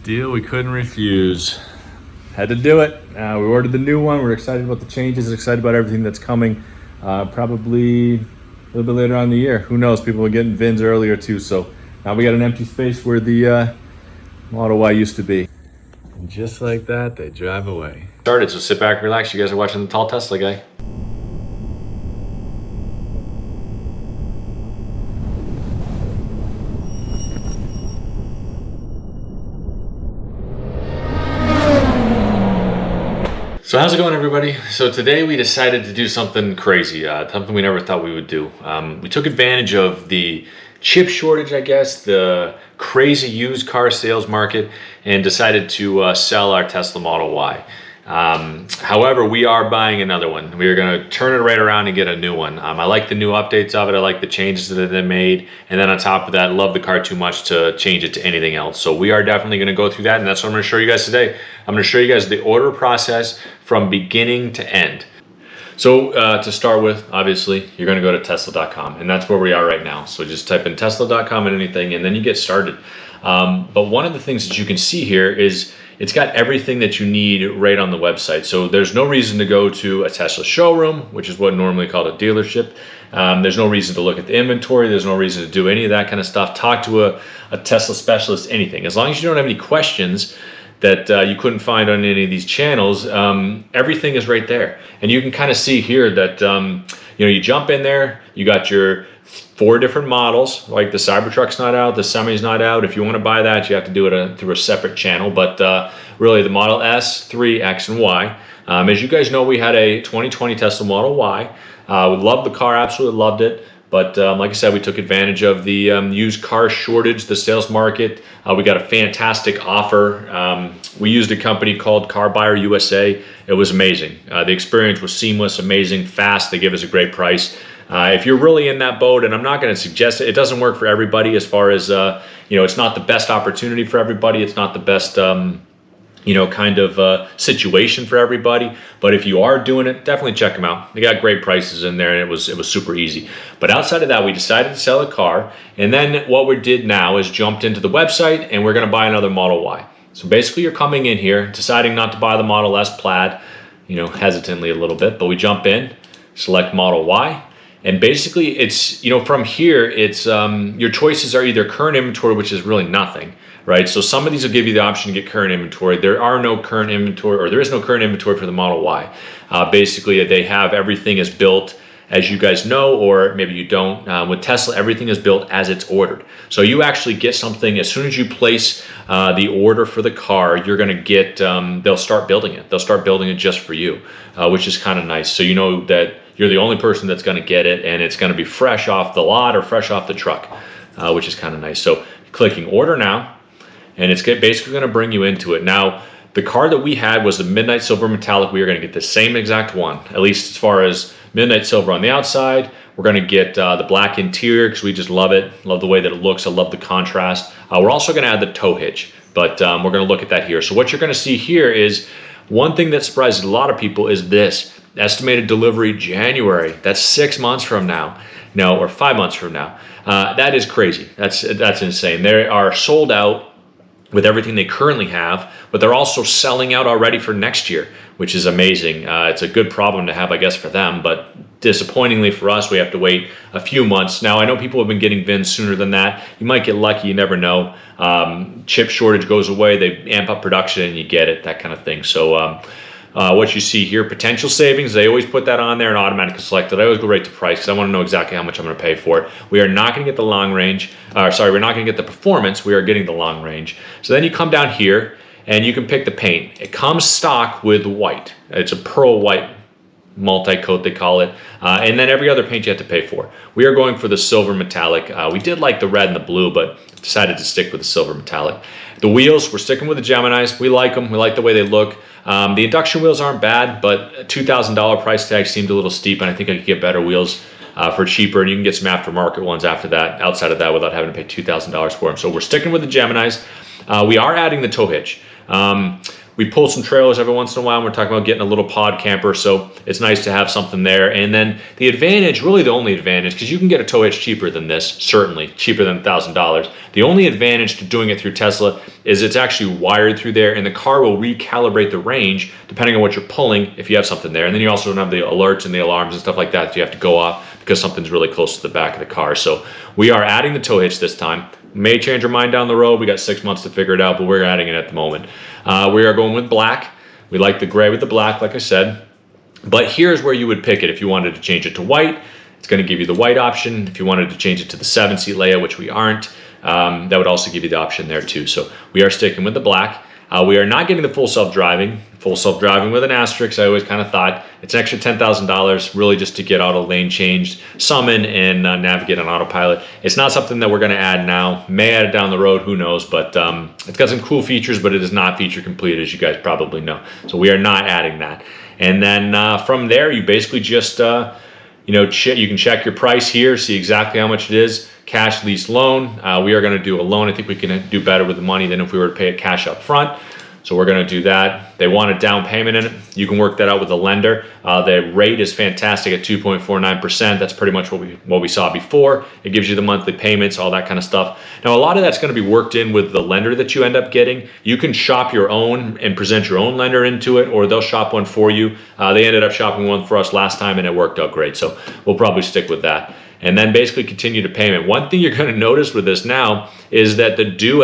Deal we couldn't refuse. Had to do it. We ordered the new one. We're excited about the changes, excited about everything that's coming. Probably a little bit later on in the year. Who knows? People were getting VINs earlier too. So now we got an empty space where the Model Y used to be. And just like that, they drive away. Started, so sit back, relax. You guys are watching the Tall Tesla Guy. So how's it going, everybody? So today we decided to do something crazy, something we never thought we would do. We took advantage of the chip shortage, I guess, the crazy used car sales market, and decided to sell our Tesla Model Y. However, we are buying another one. We are going to turn it right around and get a new one. I like the new updates of it. I like the changes that they made. And then on top of that, I love the car too much to change it to anything else. So we are definitely going to go through that. And that's what I'm going to show you guys today. I'm going to show you guys the order process from beginning to end. So to start with, obviously, you're going to go to Tesla.com. And that's where we are right now. So just type in Tesla.com and anything, and then you get started. But one of the things that you can see here is it's got everything that you need right on the website. So there's no reason to go to a Tesla showroom, which is what normally called a dealership. There's no reason to look at the inventory. There's no reason to do any of that kind of stuff. Talk to a Tesla specialist, anything. As long as you don't have any questions that you couldn't find on any of these channels, everything is right there. And you can kind of see here that you jump in there, you got your 4 different models, like the Cybertruck's not out, the Semi's not out. If you want to buy that, you have to do it through a separate channel. But really, the Model S, 3, X, and Y. As you guys know, we had a 2020 Tesla Model Y. We loved the car, absolutely loved it. But like I said, we took advantage of the used car shortage, the sales market. We got a fantastic offer. We used a company called Car Buyer USA. It was amazing. The experience was seamless, amazing, fast. They gave us a great price. If you're really in that boat, and I'm not going to suggest it, it doesn't work for everybody as far as, it's not the best opportunity for everybody. It's not the best, situation for everybody. But if you are doing it, definitely check them out. They got great prices in there, and it was super easy. But outside of that, we decided to sell a car. And then what we did now is jumped into the website, and we're going to buy another Model Y. So basically, you're coming in here, deciding not to buy the Model S Plaid, hesitantly a little bit. But we jump in, select Model Y. And basically, it's, from here, it's your choices are either current inventory, which is really nothing, right? So some of these will give you the option to get current inventory. There is no current inventory for the Model Y. Basically, they have everything is built, as you guys know, or maybe you don't. With Tesla, everything is built as it's ordered. So you actually get something as soon as you place the order for the car. You're going to get. They'll start building it. They'll start building it just for you, which is kind of nice. So you know that you're the only person that's going to get it, and it's going to be fresh off the lot or fresh off the truck, which is kind of nice. So clicking order now, and it's basically going to bring you into it. Now, the car that we had was the Midnight Silver Metallic. We are going to get the same exact one, at least as far as Midnight Silver on the outside. We're going to get the black interior because we just love it. Love the way that it looks. I love the contrast. We're also going to add the tow hitch, but we're going to look at that here. So what you're going to see here is one thing that surprises a lot of people is this. Estimated delivery January. That's 6 months from now. No, or 5 months from now. That is crazy. That's insane. They are sold out with everything they currently have, but they're also selling out already for next year, which is amazing. It's a good problem to have, I guess, for them, but disappointingly for us, we have to wait a few months. Now, I know people have been getting VINs sooner than that. You might get lucky. You never know. Chip shortage goes away. They amp up production and you get it, that kind of thing. So, what you see here, potential savings, they always put that on there and automatically select it. I always go right to price because I want to know exactly how much I'm going to pay for it. We are not going to get the long range. We're not going to get the performance. We are getting the long range. So then you come down here and you can pick the paint. It comes stock with white. It's a pearl white multi-coat, they call it. And then every other paint you have to pay for. We are going for the silver metallic. We did like the red and the blue, but decided to stick with the silver metallic. The wheels, we're sticking with the Geminis. We like them. We like the way they look. The induction wheels aren't bad, but a $2,000 price tag seemed a little steep, and I think I could get better wheels for cheaper, and you can get some aftermarket ones after that, outside of that, without having to pay $2,000 for them. So we're sticking with the Geminis. We are adding the tow hitch. We pull some trailers every once in a while, and we're talking about getting a little pod camper. So it's nice to have something there. And then the advantage, really the only advantage, because you can get a tow hitch cheaper than this, certainly cheaper than $1,000. The only advantage to doing it through Tesla is it's actually wired through there, and the car will recalibrate the range depending on what you're pulling if you have something there. And then you also don't have the alerts and the alarms and stuff like that you have to go off because something's really close to the back of the car. So we are adding the tow hitch this time. May change our mind down the road. We got 6 months to figure it out, but we're adding it at the moment. We are going with black. We like the gray with the black, like I said. But here's where you would pick it if you wanted to change it to white. It's going to give you the white option. If you wanted to change it to the 7-seat layout, which we aren't, that would also give you the option there too. So we are sticking with the black. We are not getting the full self-driving. Full self-driving with an asterisk, I always kind of thought. It's an extra $10,000 really just to get auto lane changed, summon, and navigate on autopilot. It's not something that we're going to add now. May add it down the road, who knows, but it's got some cool features, but it is not feature complete, as you guys probably know. So we are not adding that. And then from there, you basically just, you can check your price here, see exactly how much it is. Cash, lease, loan. We are going to do a loan. I think we can do better with the money than if we were to pay it cash up front. So we're going to do that. They want a down payment in it. You can work that out with the lender. The rate is fantastic at 2.49%. That's pretty much what we saw before. It gives you the monthly payments, all that kind of stuff. Now, a lot of that's going to be worked in with the lender that you end up getting. You can shop your own and present your own lender into it, or they'll shop one for you. They ended up shopping one for us last time, and it worked out great. So we'll probably stick with that. And then basically continue to payment. One thing you're going to notice with this now is that the due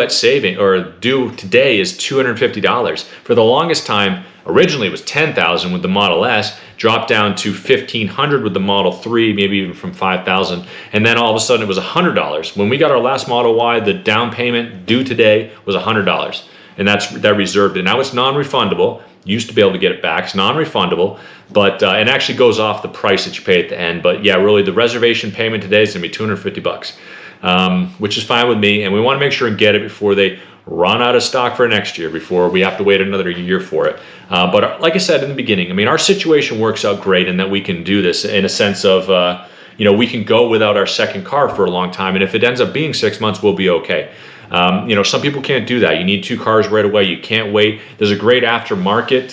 today is $250. For the longest time, originally it was $10,000 with the Model S, dropped down to $1,500 with the Model 3, maybe even from $5,000, and then all of a sudden it was $100. When we got our last Model Y, the down payment due today was $100, and that reserved it. Now it's non-refundable. Used to be able to get it back. It's non-refundable, but it actually goes off the price that you pay at the end. But yeah, really the reservation payment today is gonna be $250, which is fine with me. And we wanna make sure and get it before they run out of stock for next year, before we have to wait another year for it. But like I said in the beginning, I mean, our situation works out great in that we can do this in a sense of, we can go without our second car for a long time. And if it ends up being 6 months, we'll be okay. Some people can't do that. You need 2 cars right away. You can't wait. There's a great aftermarket.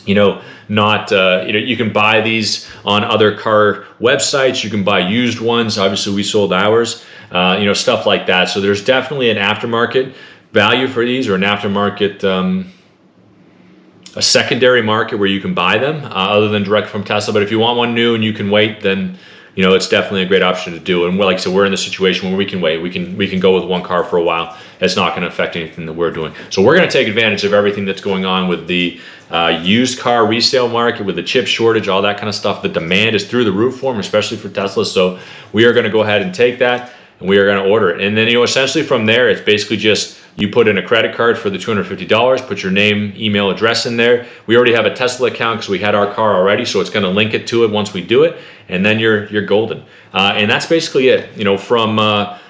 You can buy these on other car websites. You can buy used ones. Obviously, we sold ours. Stuff like that. So there's definitely an aftermarket value for these, or an aftermarket, a secondary market where you can buy them other than direct from Tesla. But if you want one new and you can wait, then it's definitely a great option to do. And like I said, we're in the situation where we can wait. We can go with one car for a while. It's not going to affect anything that we're doing. So we're going to take advantage of everything that's going on with the used car resale market, with the chip shortage, all that kind of stuff. The demand is through the roof for them, especially for Tesla. So we are going to go ahead and take that, and we are going to order it. And then, essentially from there, it's basically just you put in a credit card for the $250, put your name, email, address in there. We already have a Tesla account because we had our car already, so it's going to link it to it once we do it, and then you're golden. And that's basically it. From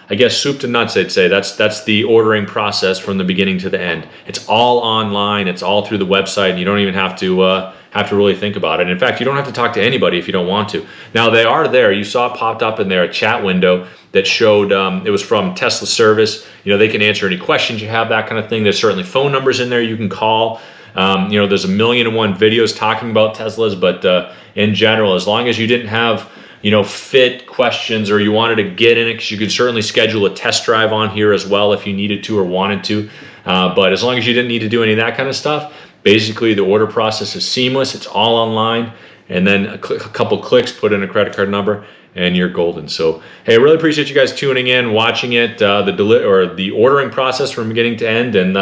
I guess soup to nuts, I'd say that's the ordering process from the beginning to the end. It's all online. It's all through the website, and you don't even have to really think about it. In fact, you don't have to talk to anybody if you don't want to. Now, they are there. You saw it popped up in there, a chat window that showed it was from Tesla service. They can answer any questions you have, that kind of thing. There's certainly phone numbers in there you can call. There's 1,000,001 videos talking about Teslas, but in general, as long as you didn't have fit questions, or you wanted to get in it, because you could certainly schedule a test drive on here as well if you needed to or wanted to. But as long as you didn't need to do any of that kind of stuff, basically the order process is seamless. It's all online, and then a couple clicks, put in a credit card number, and you're golden. So hey, I really appreciate you guys tuning in, watching it, the ordering process from beginning to end. And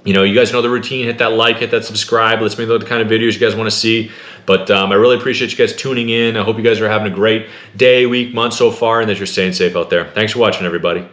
you guys know the routine. Hit that like, hit that subscribe. Let's me know the kind of videos you guys want to see. But I really appreciate you guys tuning in. I hope you guys are having a great day, week, month so far, and that you're staying safe out there. Thanks for watching, everybody.